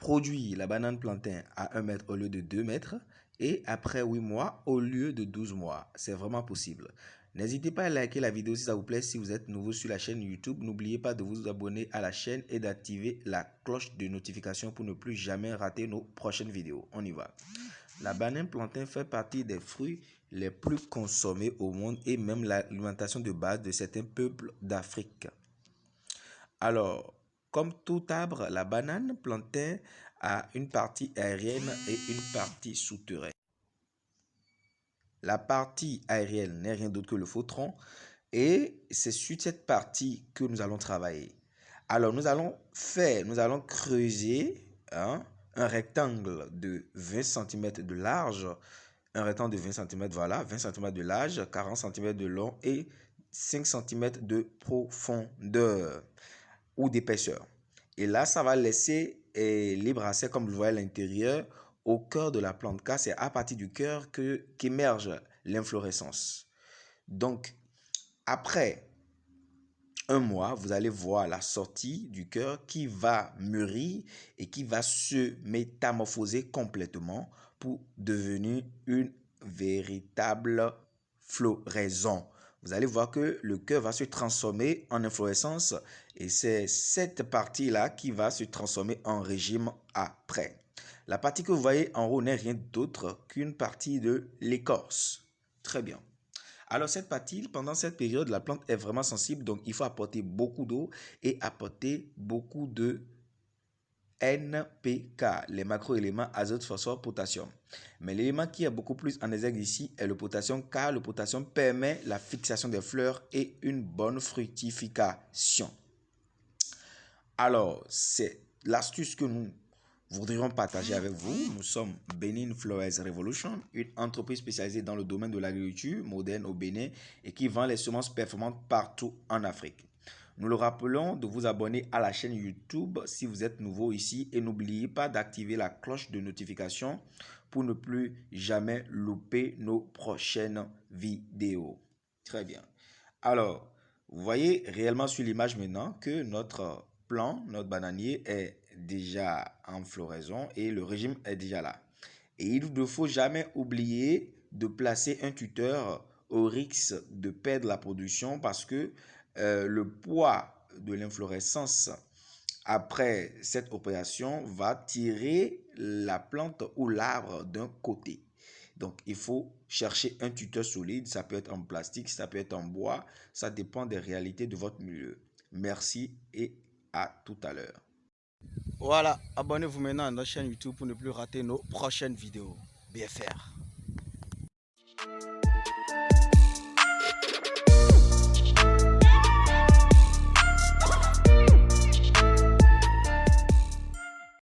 produit la banane plantain à 1 mètre au lieu de 2 mètres et après 8 mois au lieu de 12 mois. C'est vraiment possible. N'hésitez pas à liker la vidéo si ça vous plaît. Si vous êtes nouveau sur la chaîne YouTube, n'oubliez pas de vous abonner à la chaîne et d'activer la cloche de notification pour ne plus jamais rater nos prochaines vidéos. On y va. La banane plantain fait partie des fruits les plus consommés au monde et même l'alimentation de base de certains peuples d'Afrique. Alors, comme tout arbre, la banane plantain a une partie aérienne et une partie souterraine. La partie aérienne n'est rien d'autre que le faux tronc et c'est sur cette partie que nous allons travailler. Alors, nous allons creuser un rectangle de 20 cm de large, un rectangle de 20 cm, voilà, 20 cm de large, 40 cm de long et 5 cm de profondeur ou d'épaisseur. Et là, ça va laisser libre accès, comme vous le voyez à l'intérieur, au cœur de la plante, car c'est à partir du cœur qu'émerge l'inflorescence. Donc, après 1 mois, vous allez voir la sortie du cœur qui va mûrir et qui va se métamorphoser complètement pour devenir une véritable floraison. Vous allez voir que le cœur va se transformer en inflorescence et c'est cette partie-là qui va se transformer en régime après. La partie que vous voyez en haut n'est rien d'autre qu'une partie de l'écorce. Très bien. Alors cette partie, pendant cette période, la plante est vraiment sensible, donc il faut apporter beaucoup d'eau et apporter beaucoup de NPK, les macroéléments azote, phosphore, potassium. Mais l'élément qui est beaucoup plus en exergue ici est le potassium, car le potassium permet la fixation des fleurs et une bonne fructification. Alors, c'est l'astuce que nous voudrions partager avec vous. Nous sommes Benin Flowers Revolution, une entreprise spécialisée dans le domaine de l'agriculture moderne au Bénin et qui vend les semences performantes partout en Afrique. Nous le rappelons de vous abonner à la chaîne YouTube si vous êtes nouveau ici et n'oubliez pas d'activer la cloche de notification pour ne plus jamais louper nos prochaines vidéos. Très bien. Alors, vous voyez réellement sur l'image maintenant que notre plant, notre bananier est déjà en floraison et le régime est déjà là. Et il ne faut jamais oublier de placer un tuteur au risque de perdre la production parce que le poids de l'inflorescence après cette opération va tirer la plante ou l'arbre d'un côté. Donc, il faut chercher un tuteur solide. Ça peut être en plastique, ça peut être en bois. Ça dépend des réalités de votre milieu. Merci et à tout à l'heure. Voilà, abonnez-vous maintenant à notre chaîne YouTube pour ne plus rater nos prochaines vidéos. BFR.